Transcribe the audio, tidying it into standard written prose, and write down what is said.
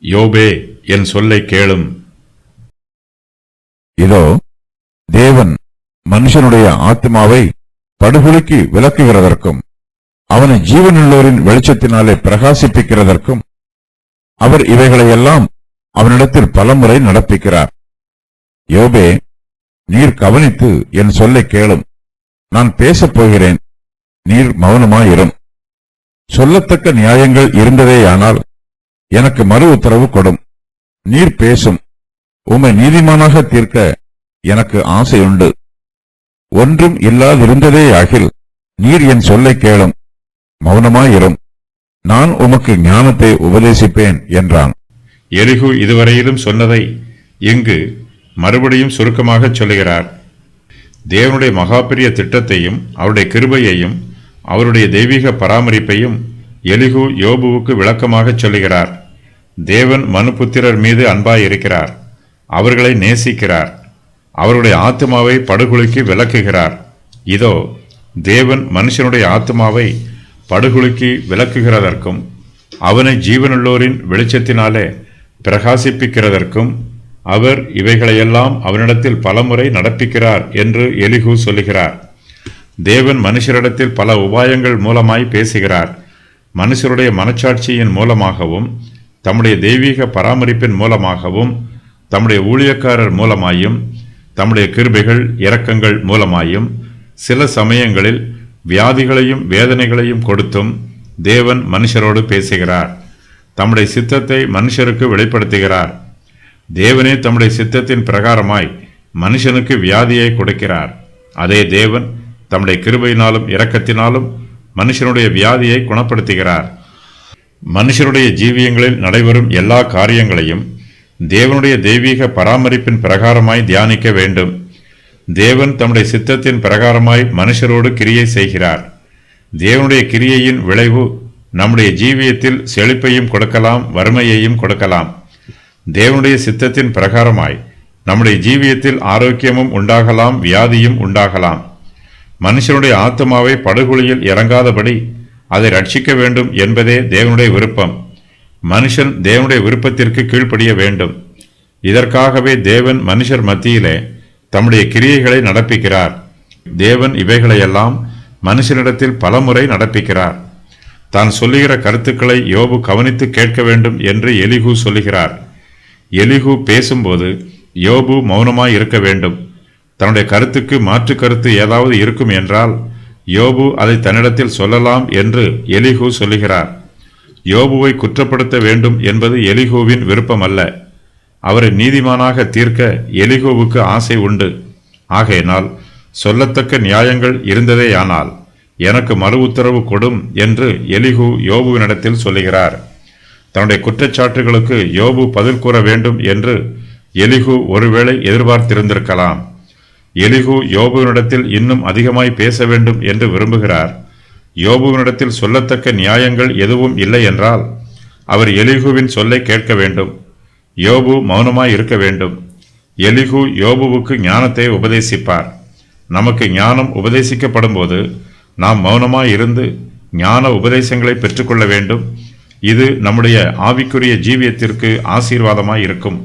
யோபே, என் சொல்லை கேளும். இதோ தேவன் மனுஷனுடைய ஆத்மாவை படுகொலிக்கு விலக்குகிறதற்கும் அவனை ஜீவனுள்ளோரின் வெளிச்சத்தினாலே பிரகாசிப்பிக்கிறதற்கும் அவர் இவைகளையெல்லாம் அவனிடத்தில் பலமுறை நடப்பிக்கிறார். யோபே, நீர் கவனித்து என் சொல்லை கேளும். நான் பேசப் போகிறேன், நீர் மௌனமாயிரும். சொல்லத்தக்க நியாயங்கள் இருந்ததேயானால் எனக்கு மறு உத்தரவு கொடும். நீர் பேசும். உம்மை நீதிமானாக தீர்க்க எனக்கு ஆசையுண்டு. ஒன்றும் இல்லாதிருந்ததேயாகில் நீர் என் சொல்லை கேளும், மௌனமாயிரும். நான் உமக்கு ஞானத்தை உபதேசிப்பேன் என்றான். எலிகு இதுவரையிலும் சொன்னதை இங்கு மறுபடியும் சுருக்கமாக சொல்லுகிறார். தேவனுடைய மகாபெரிய திட்டத்தையும் அவருடைய கிருபையையும் அவருடைய தெய்வீக பராமரிப்பையும் எலிகு யோபுவுக்கு விளக்கமாக சொல்லுகிறார். தேவன் மனுபுத்திரர் மீது அன்பாயிருக்கிறார். அவர்களை நேசிக்கிறார். அவருடைய ஆத்மாவை படுகொலிக்கு விலக்குகிறார். இதோ தேவன் மனுஷனுடைய ஆத்மாவை படுகொலிக்கு விலக்குகிறதற்கும் அவனை ஜீவனுள்ளோரின் வெளிச்சத்தினாலே பிரகாசிப்பிக்கிறதற்கும் அவர் இவைகளையெல்லாம் அவனிடத்தில் பலமுறை நடப்பிக்கிறார் என்று எலிகு சொல்லுகிறார். தேவன் மனுஷரிடத்தில் பல உபாயங்கள் மூலமாய் பேசுகிறார். மனுஷருடைய மனச்சாட்சியின் மூலமாகவும் தம்முடைய தெய்வீக பராமரிப்பின் மூலமாகவும் தம்முடைய ஊழியக்காரர் மூலமாயும் தம்முடைய கிருபைகள் இரக்கங்கள் மூலமாயும் சில சமயங்களில் வியாதிகளையும் வேதனைகளையும் கொடுத்தும் தேவன் மனுஷரோடு பேசுகிறார். தம்முடைய சித்தத்தை மனுஷருக்கு வெளிப்படுத்துகிறார். தேவனே தம்முடைய சித்தத்தின் பிரகாரமாய் மனுஷனுக்கு வியாதியை கொடுக்கிறார். அதே தேவன் தம்முடைய கிருபையினாலும் இரக்கத்தினாலும் மனுஷனுடைய வியாதியை குணப்படுத்துகிறார். மனுஷனுடைய ஜீவியங்களில் நடைபெறும் எல்லா காரியங்களையும் தேவனுடைய தெய்வீக பராமரிப்பின் பிரகாரமாய் தியானிக்க வேண்டும். தேவன் தம்முடைய சித்தத்தின் பிரகாரமாய் மனுஷரோடு கிரியை செய்கிறார். தேவனுடைய கிரியையின் விளைவு நம்முடைய ஜீவியத்தில் செழிப்பையும் கொடுக்கலாம், வறுமையையும் கொடுக்கலாம். தேவனுடைய சித்தத்தின் பிரகாரமாய் நம்முடைய ஜீவியத்தில் ஆரோக்கியமும் உண்டாகலாம், வியாதியும் உண்டாகலாம். மனுஷனுடைய ஆத்மாவை படுகொலியில் இறங்காதபடி அதை ரட்சிக்க வேண்டும் என்பதே தேவனுடைய விருப்பம். மனுஷன் தேவனுடைய விருப்பத்திற்கு கீழ்ப்படிய வேண்டும். இதற்காகவே தேவன் மனுஷர் மத்தியிலே தம்முடைய கிரியைகளை நடப்பிக்கிறார். தேவன் இவைகளையெல்லாம் மனுஷனிடத்தில் பலமுறை நடப்பிக்கிறார். தான் சொல்லுகிற கருத்துக்களை யோபு கவனித்து கேட்க வேண்டும் என்று எலிகு சொல்லுகிறார். எலிகு பேசும்போது யோபு மௌனமாய் இருக்க வேண்டும். தன்னுடைய கருத்துக்கு மாற்று கருத்து ஏதாவது இருக்கும் என்றால் யோபு அதை தன்னிடத்தில் சொல்லலாம் என்று எலிகு சொல்லுகிறார். யோபுவை குற்றப்படுத்த வேண்டும் என்பது எலிகுவின் விருப்பம் அல்ல. அவரை நீதிமானாக தீர்க்க எலிகுவுக்கு ஆசை உண்டு. ஆகையினால் சொல்லத்தக்க நியாயங்கள் இருந்ததேயானால் எனக்கு மறு உத்தரவு கொடும் என்று எலிகு யோபுவினிடத்தில் சொல்லுகிறார். தன்னுடைய குற்றச்சாட்டுகளுக்கு யோபு பதில் கூற வேண்டும் என்று எலிகு ஒருவேளை எதிர்பார்த்திருந்திருக்கலாம். எலிகு யோபுவினிடத்தில் இன்னும் அதிகமாய் பேச வேண்டும் என்று விரும்புகிறார். யோபுவினிடத்தில் சொல்லத்தக்க நியாயங்கள் எதுவும் இல்லை என்றால் அவர் எலிகுவின் சொல்லை கேட்க வேண்டும். யோபு மௌனமாய் இருக்க வேண்டும். எலிகு யோபுவுக்கு ஞானத்தை உபதேசிப்பார். நமக்கு ஞானம் உபதேசிக்கப்படும் போது நாம் மௌனமாய் இருந்து ஞான உபதேசங்களை பெற்றுக்கொள்ள வேண்டும். இது நம்முடைய ஆவிக்குரிய ஜீவியத்திற்கு ஆசீர்வாதமாய் இருக்கும்.